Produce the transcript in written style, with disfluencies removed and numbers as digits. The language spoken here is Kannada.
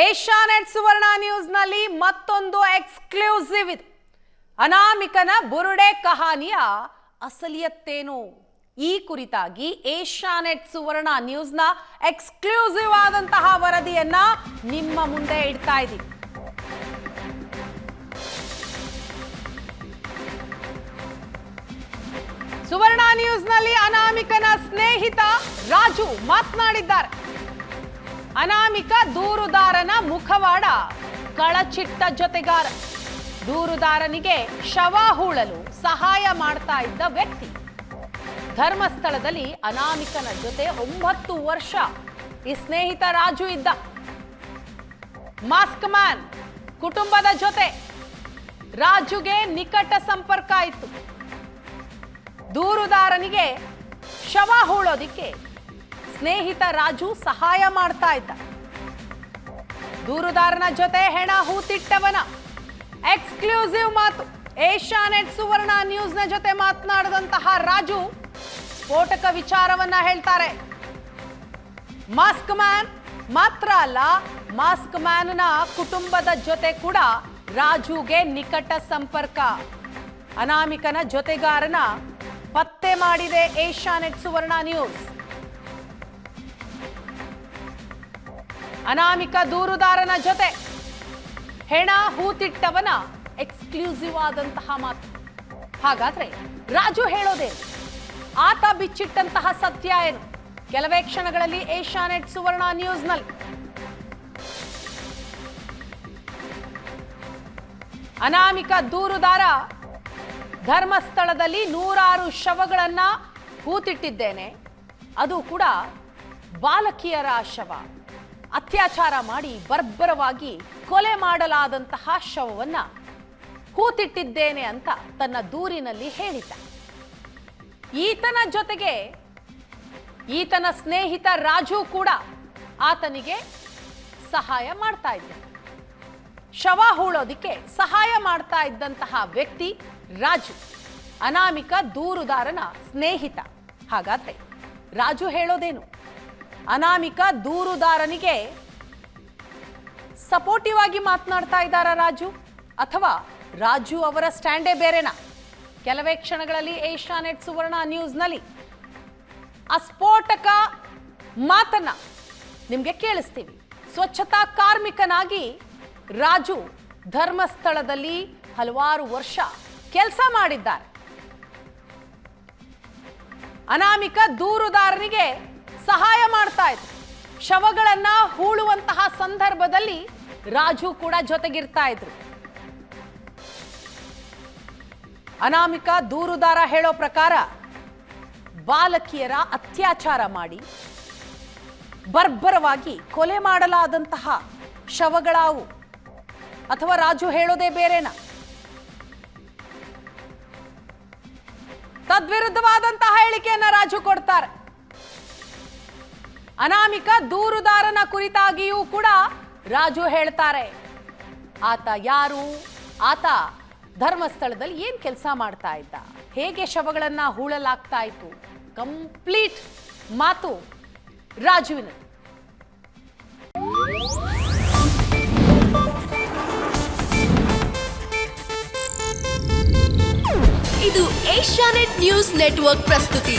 ಏಷ್ಯಾನೆಟ್ ಸುವರ್ಣ ನ್ಯೂಸ್ನಲ್ಲಿ ಮತ್ತೊಂದು ಎಕ್ಸ್ಕ್ಲೂಸಿವ್ ಇದೆ. ಅನಾಮಿಕನ ಬುರುಡೆ ಕಹಾನಿಯ ಅಸಲಿಯತ್ತೇನು? ಈ ಕುರಿತಾಗಿ ಏಷ್ಯಾನೆಟ್ ಸುವರ್ಣ ನ್ಯೂಸ್ನ ಎಕ್ಸ್ಕ್ಲೂಸಿವ್ ಆದಂತಹ ವರದಿಯನ್ನ ನಿಮ್ಮ ಮುಂದೆ ಇಡ್ತಾ ಇದ್ದೀವಿ. ಸುವರ್ಣ ನ್ಯೂಸ್ನಲ್ಲಿ ಅನಾಮಿಕನ ಸ್ನೇಹಿತ ರಾಜು ಮಾತನಾಡಿದ್ದಾರೆ. ಅನಾಮಿಕ ದೂರುದಾರನ ಮುಖವಾಡ ಕಳಚಿಟ್ಟ ಜೊತೆಗಾರ. ದೂರುದಾರನಿಗೆ ಶವ ಹೂಳಲು ಸಹಾಯ ಮಾಡ್ತಾ ಇದ್ದ ವ್ಯಕ್ತಿ. ಧರ್ಮಸ್ಥಳದಲ್ಲಿ ಅನಾಮಿಕನ ಜೊತೆ 9 ವರ್ಷ ಈ ಸ್ನೇಹಿತ ರಾಜು ಇದ್ದ. ಮಾಸ್ಕ್ ಮ್ಯಾನ್ ಕುಟುಂಬದ ಜೊತೆ ರಾಜುಗೆ ನಿಕಟ ಸಂಪರ್ಕ ಇತ್ತು. ದೂರುದಾರನಿಗೆ ಶವ ಹೂಳೋದಿಕ್ಕೆ ಸ್ನೇಹಿತ ರಾಜು ಸಹಾಯ ಮಾಡ್ತಾ ಇದ್ದ. ದೂರುದಾರನ ಜೊತೆ ಹೆಣ ಹೂತಿಟ್ಟವನ ಎಕ್ಸ್ಕ್ಲೂಸಿವ್ ಮಾತು. ಏಷ್ಯಾನೆಟ್ ಸುವರ್ಣ ನ್ಯೂಸ್ನ ಜೊತೆ ಮಾತನಾಡಿದಂತಹ ರಾಜು ಸ್ಫೋಟಕ ವಿಚಾರವನ್ನ ಹೇಳ್ತಾರೆ. ಮಾಸ್ಕ್ ಮ್ಯಾನ್ ಮಾತ್ರ ಅಲ್ಲ, ಮಾಸ್ಕ್ ಮ್ಯಾನ್ನ ಕುಟುಂಬದ ಜೊತೆ ಕೂಡ ರಾಜುಗೆ ನಿಕಟ ಸಂಪರ್ಕ. ಅನಾಮಿಕನ ಜೊತೆಗಾರನ ಪತ್ತೆ ಮಾಡಿದೆ ಏಷ್ಯಾನೆಟ್ ಸುವರ್ಣ ನ್ಯೂಸ್. ಅನಾಮಿಕ ದೂರುದಾರನ ಜೊತೆ ಹೆಣ ಹೂತಿಟ್ಟವನ ಎಕ್ಸ್ಕ್ಲೂಸಿವ್ ಆದಂತಹ ಮಾತು. ಹಾಗಾದ್ರೆ ರಾಜು ಹೇಳೋದೇ, ಆತ ಬಿಚ್ಚಿಟ್ಟಂತಹ ಸತ್ಯ ಏನು? ಕೆಲವೇ ಕ್ಷಣಗಳಲ್ಲಿ ಏಷ್ಯಾನೆಟ್ ಸುವರ್ಣ ನ್ಯೂಸ್ನಲ್ಲಿ. ಅನಾಮಿಕ ದೂರುದಾರ ಧರ್ಮಸ್ಥಳದಲ್ಲಿ 100 ಶವಗಳನ್ನ ಹೂತಿಟ್ಟಿದ್ದೇನೆ, ಅದು ಕೂಡ ಬಾಲಕಿಯರ ಶವ. ಅತ್ಯಾಚಾರ ಮಾಡಿ ಬರ್ಬರವಾಗಿ ಕೊಲೆ ಮಾಡಲಾದಂತಹ ಶವವನ್ನ ಹೂತಿಟ್ಟಿದ್ದೇನೆ ಅಂತ ತನ್ನ ದೂರಿನಲ್ಲಿ ಹೇಳಿದ್ದ. ಈತನ ಜೊತೆಗೆ ಈತನ ಸ್ನೇಹಿತ ರಾಜು ಕೂಡ ಆತನಿಗೆ ಸಹಾಯ ಮಾಡ್ತಾ ಇದ್ದ. ಶವ ಹೂಳೋದಿಕ್ಕೆ ಸಹಾಯ ಮಾಡ್ತಾ ಇದ್ದಂತಹ ವ್ಯಕ್ತಿ ರಾಜು, ಅನಾಮಿಕ ದೂರುದಾರನ ಸ್ನೇಹಿತ. ಹಾಗಾದ್ರೆ ರಾಜು ಹೇಳೋದೇನು? ಅನಾಮಿಕ ದೂರುದಾರನಿಗೆ ಸಪೋರ್ಟಿವ್ ಆಗಿ ಮಾತನಾಡ್ತಾ ಇದ್ದಾರಾ ರಾಜು, ಅಥವಾ ರಾಜು ಅವರ ಸ್ಟ್ಯಾಂಡೇ ಬೇರೆನಾ? ಕೆಲವೇ ಕ್ಷಣಗಳಲ್ಲಿ ಏಷ್ಯಾನೆಟ್ ಸುವರ್ಣ ನ್ಯೂಸ್ನಲ್ಲಿ ಆ ಸ್ಫೋಟಕ ಮಾತನ್ನ ನಿಮ್ಗೆ ಕೇಳಿಸ್ತೀವಿ. ಸ್ವಚ್ಛತಾ ಕಾರ್ಮಿಕನಾಗಿ ರಾಜು ಧರ್ಮಸ್ಥಳದಲ್ಲಿ ಹಲವಾರು ವರ್ಷ ಕೆಲಸ ಮಾಡಿದ್ದಾರೆ. ಅನಾಮಿಕ ದೂರುದಾರನಿಗೆ ಸಹಾಯ ಮಾಡ್ತಾ ಇದ್ರು. ಶವಗಳನ್ನ ಹೂಳುವಂತಹ ಸಂದರ್ಭದಲ್ಲಿ ರಾಜು ಕೂಡ ಜೊತೆಗಿರ್ತಾ ಇದ್ರು. ಅನಾಮಿಕ ದೂರುದಾರ ಹೇಳೋ ಪ್ರಕಾರ ಬಾಲಕಿಯರ ಅತ್ಯಾಚಾರ ಮಾಡಿ ಬರ್ಬರವಾಗಿ ಕೊಲೆ ಮಾಡಲಾದಂತಹ ಶವಗಳಾವು, ಅಥವಾ ರಾಜು ಹೇಳೋದೇ ಬೇರೆನಾ? ತದ್ವಿರುದ್ಧವಾದಂತಹ ಹೇಳಿಕೆಯನ್ನ ರಾಜು ಕೊಡ್ತಾರೆ. ಅನಾಮಿಕ ದೂರುದಾರನ ಕುರಿತಾಗಿಯೂ ಕೂಡ ರಾಜು ಹೇಳ್ತಾರೆ. ಆತ ಯಾರು? ಆತ ಧರ್ಮಸ್ಥಳದಲ್ಲಿ ಏನ್ ಕೆಲಸ ಮಾಡ್ತಾ ಇದ್ದ? ಹೇಗೆ ಶವಗಳನ್ನ ಹೂಳಲಾಗ್ತಾ ಇತ್ತು? ಕಂಪ್ಲೀಟ್ ಮಾತು ರಾಜುವಿನ. ಇದು ಏಷ್ಯಾನೆಟ್ ನ್ಯೂಸ್ ನೆಟ್ವರ್ಕ್ ಪ್ರಸ್ತುತಿ.